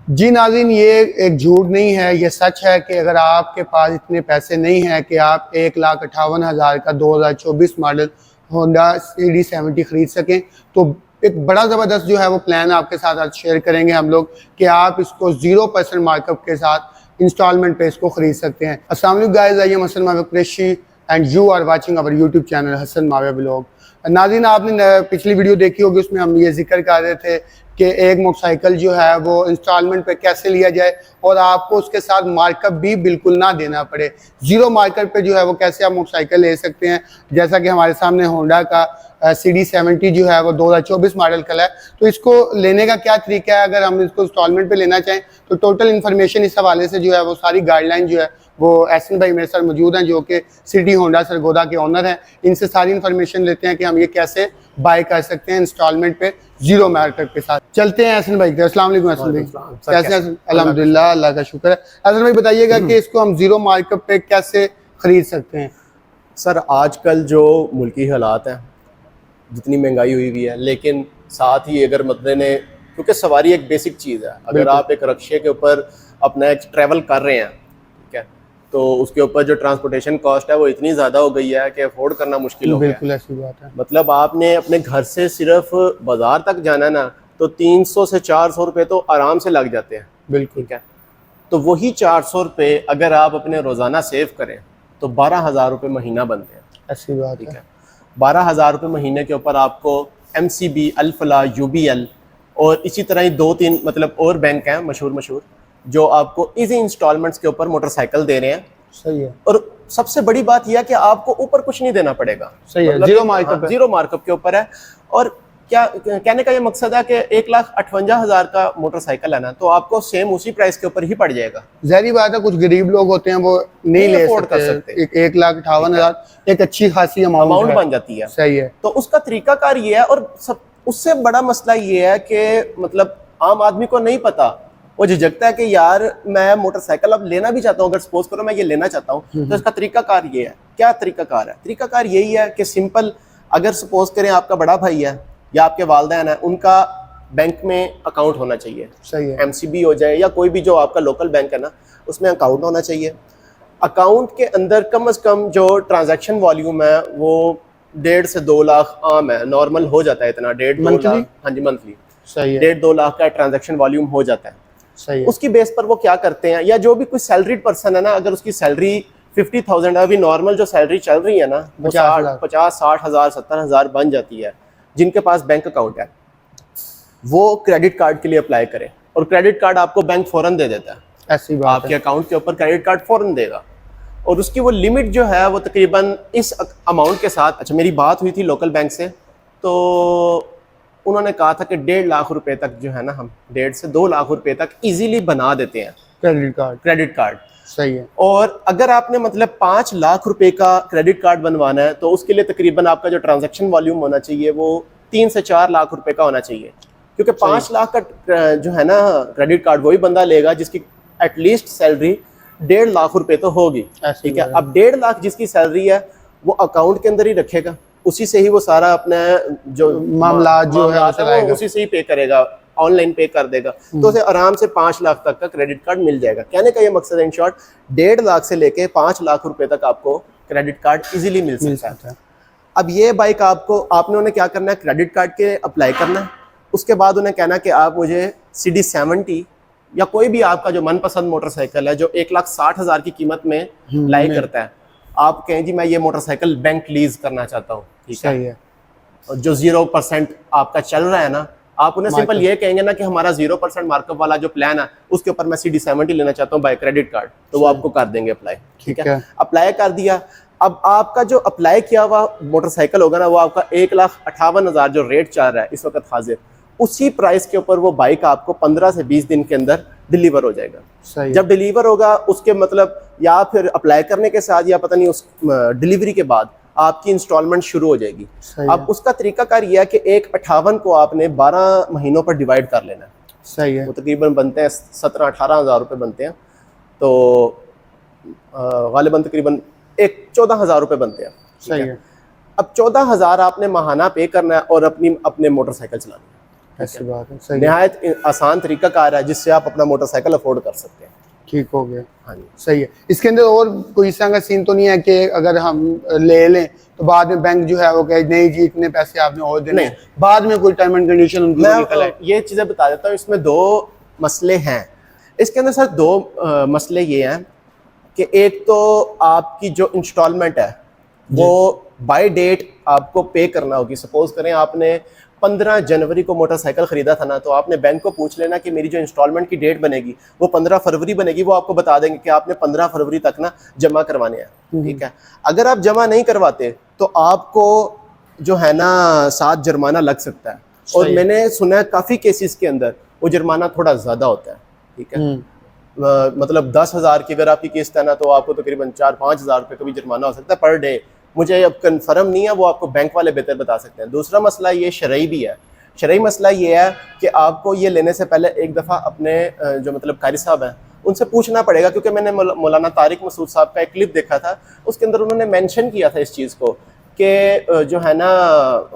जी नाज़रीन, ये एक झूठ नहीं है, ये सच है कि अगर आपके पास इतने पैसे नहीं हैं कि आप 1,58,000 का 2024 मॉडल होंडा CD70 ख़रीद सकें, तो एक बड़ा ज़बरदस्त जो है वो प्लान आपके साथ आज शेयर करेंगे हम लोग कि आप इसको 0% मार्कअप के साथ इंस्टॉलमेंट पे इसको ख़रीद सकते हैं। अस्सलाम वालेकुम guys, I am Hasan Mavia Qureshi and you are watching our YouTube channel Hasan Mavia blog. नाज़रीन, आपने पिछली वीडियो देखी होगी, उसमें हम ये जिक्र कर रहे थे कि एक मोटरसाइकिल जो है वो इंस्टॉलमेंट पे कैसे लिया जाए और आपको उसके साथ मार्कअप भी बिल्कुल ना देना पड़े। ज़ीरो मार्कअप पे जो है वो कैसे आप मोटरसाइकिल ले सकते हैं। जैसा कि हमारे सामने होंडा का CD70 जो है वो 2024 मॉडल का है, तो इसको लेने का क्या तरीका है। अगर हम इसको इंस्टॉलमेंट पे लेना चाहें तो टोटल इन्फॉर्मेशन इस हवाले से जो है वो सारी गाइडलाइन जो है वो एहसन भाई मेरे साथ मौजूद हैं, जो कि सिटी होंडा सरगोदा के ओनर हैं। इनसे सारी इन्फॉर्मेशन लेते हैं कि हम ये कैसे बाय कर सकते हैं इंस्टॉलमेंट पे जीरो मार्कअप के साथ। चलते हैं एहसन भाई। अस्सलाम वालेकुम एहसन भाई, कैसे हैं? अल्हम्दुलिल्लाह, अल्लाह का शुक्र है। एहसन भाई बताइएगा कि इसको हम जीरो मार्कअप पे कैसे खरीद सकते हैं। सर, आजकल जो मुल्की हालात हैं, जितनी महंगाई हुई है, लेकिन साथ ही अगर बंदे ने, क्योंकि सवारी एक बेसिक चीज़ है, अगर आप एक रक्शे के ऊपर अपना एक ट्रैवल कर रहे हैं, ठीक है, तो उसके ऊपर जो ट्रांसपोर्टेशन कॉस्ट है वो इतनी ज़्यादा हो गई है कि अफोर्ड करना मुश्किल हो गया है। बिल्कुल ऐसी बात है। मतलब आपने अपने घर से सिर्फ बाजार तक जाना ना, तो 300 से 400 रुपये तो आराम से लग जाते हैं। बिल्कुल। ठीक है, तो वही 400 रुपये अगर आप अपने रोज़ाना सेव करें तो 12,000 रुपये महीना बनते हैं। ऐसी बात ठीक है। है, 12,000 रुपये महीने के ऊपर आपको MCB, अल्फला, UBL और इसी तरह ही 2-3 मतलब और बैंक हैं मशहूर जो आपको इजी इंस्टॉलमेंट्स के ऊपर मोटरसाइकिल दे रहे हैं। सही है। और सबसे बड़ी बात यह है कि आपको ऊपर कुछ नहीं देना पड़ेगा। सही है, मतलब जीरो मार्कअप है। जीरो मार्कअप के ऊपर है। और क्या कहने का ये मकसद है कि 1,58,000 का मोटरसाइकिल है ना, तो आपको सेम उसी प्राइस के ऊपर ही पड़ जाएगा। ज़ाहिर बात है, कुछ गरीब लोग होते हैं वो नहीं ले अफोर्ड कर सकते। 1,58,000 एक अच्छी खासी अमाउंट बन जाती है। सही है। तो उसका तरीकाकार ये है, और सब उससे बड़ा मसला ये है कि मतलब आम आदमी को नहीं पता, वो झिझकता है कि यार मैं मोटरसाइकिल अब लेना भी चाहता हूँ, अगर सपोज करो मैं ये लेना चाहता हूँ, तो इसका तरीकाकार ये है। क्या तरीकाकार है? तरीकाकार यही है कि सिंपल, अगर सपोज करें आपका बड़ा भाई है या आपके वालिदैन है, उनका बैंक में अकाउंट होना चाहिए। सही है। MCB हो जाए या कोई भी जो आपका लोकल बैंक है ना, उसमें अकाउंट होना चाहिए। अकाउंट के अंदर कम से कम जो ट्रांजैक्शन वॉल्यूम है वो 1.5 से 2 लाख आम है, नॉर्मल हो जाता है इतना, 1.5-2 लाख। हाँ जी, मंथली। सही है। 1.5-2 लाख का ट्रांजैक्शन वॉल्यूम हो जाता है। सही है। उसकी बेस पर वो क्या करते हैं, या जो भी कोई सैलरीड पर्सन है ना, अगर उसकी सैलरी 50,000 है, अभी नॉर्मल जो सैलरी चल रही है ना, वो 50-60 हज़ार 70 हज़ार बन जाती है। जिनके पास बैंक अकाउंट है वो क्रेडिट कार्ड के लिए अप्लाई करें, और क्रेडिट कार्ड आपको बैंक फौरन दे देता है। ऐसी बात आपके अकाउंट के ऊपर क्रेडिट कार्ड फौरन देगा, और उसकी वो लिमिट जो है वो तकरीबन इस अमाउंट के साथ। अच्छा, मेरी बात हुई थी लोकल बैंक से, तो उन्होंने कहा था कि 1.5 लाख रुपए तक जो है ना, हम 1.5 से 2 लाख रुपए तक इजीली बना देते हैं क्रेडिट कार्ड। सही है। और अगर आपने मतलब 5 लाख रुपए का क्रेडिट कार्ड बनवाना है, तो उसके लिए तकरीबन आपका जो ट्रांजैक्शन वॉल्यूम होना चाहिए वो 3 से 4 लाख रुपए का होना चाहिए, क्योंकि 5 लाख का जो है ना क्रेडिट कार्ड वही बंदा लेगा जिसकी एटलीस्ट सैलरी 1.5 लाख रुपए तो होगी। ठीक है, अब 1.5 लाख जिसकी सैलरी है वो अकाउंट के अंदर ही रखेगा, उसी से ही वो सारा अपना जो मामला जो है वो उसी से ही पे करेगा, ऑनलाइन पे कर देगा, तो उसे आराम से 5 लाख तक का क्रेडिट कार्ड मिल जाएगा। कहने का ये मकसद है इन शॉर्ट, 1.5 लाख से लेके 5 लाख रुपए तक आपको क्रेडिट कार्ड इजीली मिल सकता है। अब ये बाइक आपने उन्हें क्या करना है, क्रेडिट कार्ड के अप्लाई करना है। उसके बाद उन्हें कहना कि आप मुझे CD70 या कोई भी आपका जो मनपसंद मोटरसाइकिल है जो 1,60,000 की कीमत में लाई करता है, आप कहें जी मैं ये मोटरसाइकिल बैंक लीज करना चाहता हूँ। ठीक है, और जो 0% आपका चल रहा है ना, आप उन्हें सिंपल ये कहेंगे ना कि हमारा 0% मार्कअप वाला जो प्लान है उसके ऊपर मैं CD70 लेना चाहता हूँ बाय क्रेडिट कार्ड, तो वो आपको कर देंगे अप्लाई। ठीक है, अप्लाई कर दिया। अब आपका जो अप्लाई किया हुआ मोटरसाइकिल होगा ना, वो आपका 1,58,000 जो रेट चल रहा है इस वक्त हाजिर, उसी प्राइस के ऊपर वो बाइक आपको 15 से 20 दिन के अंदर डिलीवर हो जाएगा। जब डिलीवर होगा उसके मतलब, या फिर अप्लाई करने के साथ या पता नहीं उस डिलीवरी के बाद आपकी इंस्टॉलमेंट शुरू हो जाएगी। अब उसका तरीकाकार यह है कि 1,58 को आपने 12 महीनों पर डिवाइड कर लेना है। सही है। वो तकरीबन बनते हैं 17-18 हज़ार रुपये बनते हैं, तो गालिबन तकरीबन 14 हज़ार रुपये बनते हैं। सही है। अब 14 हज़ार आपने माहाना पे करना है और अपने मोटरसाइकिल चलानी है। ऐसी बात है, सही है। नहायत आसान तरीका कार है जिससे आप अपना मोटरसाइकिल अफोर्ड कर सकते हैं। ठीक हो गया। हाँ जी। सही है। इसके अंदर और कोई इस तरह का सीन तो नहीं है कि अगर हम ले लें तो बाद में बैंक जो है वो कहे नहीं जी इतने पैसे आपने और देने हैं, बाद में कोई टर्म एंड कंडीशन उनकी निकल आए? मैं ये चीज़ें बता देता हूँ, इसमें दो मसले हैं। इसके अंदर सर दो मसले ये हैं कि एक तो आपकी जो इंस्टॉलमेंट है वो बाय डेट आपको पे करना होगी। सपोज करें आपने 15 जनवरी को मोटरसाइकिल खरीदा था ना, तो आपने बैंक को पूछ लेना कि मेरी जो इंस्टॉलमेंट की डेट बनेगी वो 15 फरवरी बनेगी। वो आपको बता देंगे कि आपने 15 फरवरी तक ना जमा करवाने हैं, ठीक है। अगर आप जमा नहीं करवाते तो आपको जो है ना 7 जुर्माना लग सकता है। और मैंने सुना है काफ़ी केसेस के अंदर वो जुर्माना थोड़ा ज़्यादा होता है, ठीक है। मतलब 10,000 की अगर आपकी किस्त है ना तो आपको तकरीबन 4-5 हज़ार रुपये का भी जुर्माना हो सकता है पर डे। मुझे अब कंफर्म नहीं है, वो आपको बैंक वाले बेहतर बता सकते हैं। दूसरा मसला ये शरई भी है। शरई मसला ये है कि आपको ये लेने से पहले एक दफ़ा अपने जो मतलब कारी साहब हैं उनसे पूछना पड़ेगा, क्योंकि मैंने मौलाना तारिक मसूद साहब का एक क्लिप देखा था, उसके अंदर उन्होंने मेंशन किया था इस चीज़ को कि जो है ना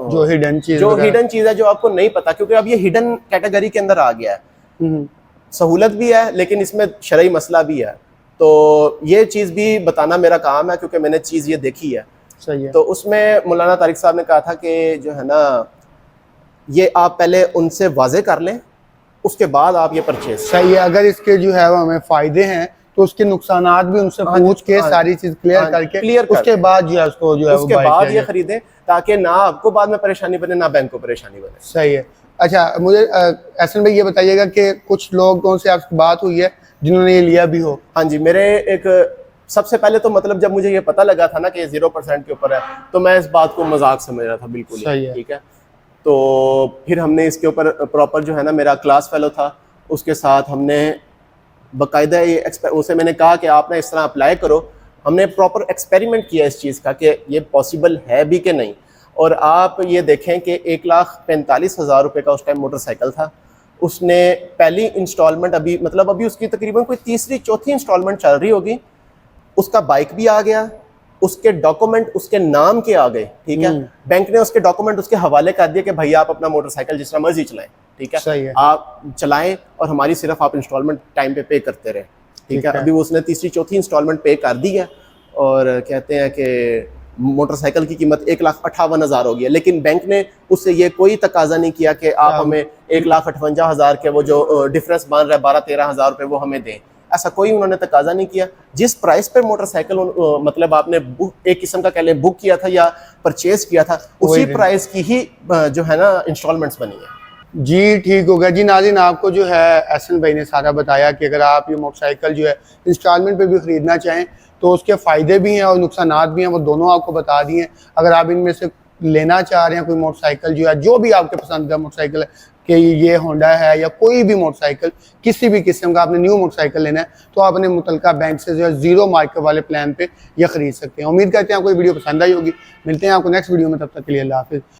जो हिडन चीज़ है जो आपको नहीं पता, क्योंकि अब ये हिडन कैटेगरी के अंदर आ गया है। सहूलत भी है लेकिन इसमें शरई मसला भी है, तो ये चीज़ भी बताना मेरा काम है क्योंकि मैंने चीज़ ये देखी है। सही है। तो उसमें मौलाना तारिक साहब ने कहा था कि जो है ना ये आप पहले उनसे वाजे कर लें, उसके बाद आप ये परचेज। सही है। अगर इसके जो है वो हमें फायदे हैं तो उसके नुकसानात भी उनसे पूछ के सारी चीज क्लियर करके उसके बाद जो है उसको जो है उसके बाद ये खरीदें, ताकि ना आपको बाद में परेशानी बने ना बैंक को परेशानी बने। सही है। अच्छा मुझे एहसन भाई ये बताइएगा कि कुछ लोगों से आपकी बात हुई है जिन्होंने ये लिया भी हो? हाँ जी, मेरे एक सबसे पहले तो मतलब जब मुझे ये पता लगा था ना कि 0% के ऊपर है तो मैं इस बात को मजाक समझ रहा था बिल्कुल ही, ठीक है। तो फिर हमने इसके ऊपर प्रॉपर जो है ना, मेरा क्लास फेलो था, उसके साथ हमने बाकायदा ये उसे मैंने कहा कि आप ना इस तरह अप्लाई करो। हमने प्रॉपर एक्सपेरिमेंट किया इस चीज़ का कि ये पॉसिबल है भी कि नहीं। और आप ये देखें कि 1,45,000 रुपये का उस टाइम मोटरसाइकिल था। उसने पहली इंस्टॉलमेंट अभी मतलब अभी उसकी तकरीबन कोई तीसरी चौथी इंस्टॉलमेंट चल रही होगी। उसका बाइक भी आ गया, उसके डॉक्यूमेंट उसके नाम के आ गए, ठीक है। बैंक ने उसके डॉक्यूमेंट उसके हवाले कर दिए कि भाई आप अपना मोटरसाइकिल जिस तरह मर्जी चलाएं, ठीक है, आप चलाएं और हमारी सिर्फ आप इंस्टॉलमेंट टाइम पे करते रहे, ठीक है। अभी उसने तीसरी चौथी इंस्टॉलमेंट पे कर दी है और कहते हैं कि मोटरसाइकिल की कीमत 1,58,000 हो गई है। लेकिन बैंक ने उससे ये कोई तकाजा नहीं किया कि आप हमें 1,58,000 के वो जो डिफरेंस बन रहा है 12-13 हज़ार रुपये वो हमें दें। ऐसा कोई उन्होंने तकाजा नहीं किया। जिस प्राइस पे मोटरसाइकिल मतलब आपने एक किस्म का कह लें बुक किया था या परचेज किया था, उसी प्राइस की ही जो है ना इंस्टॉलमेंट्स बनी है। जी ठीक हो गया जी। नाज़रीन आपको जो है एहसन भाई ने सारा बताया कि अगर आप ये मोटरसाइकिल जो है इंस्टॉलमेंट पे भी ख़रीदना चाहें तो उसके फ़ायदे भी हैं और नुकसानात भी हैं, वो दोनों आपको बता दिए। अगर आप इनमें से लेना चाह रहे हैं कोई मोटरसाइकिल जो है, जो भी आपके पसंद का मोटरसाइकिल है कि ये होंडा है या कोई भी मोटरसाइकिल किसी भी किस्म का आपने न्यू मोटरसाइकिल लेना है तो आप अपने मुतलका बैंक से जो है 0 मार्केट वाले प्लान पे यह खरीद सकते हैं। उम्मीद करते हैं आपको ये वीडियो पसंद आई होगी। मिलते हैं आपको नेक्स्ट वीडियो में, तब तक के लिए अल्लाह हाफिज़।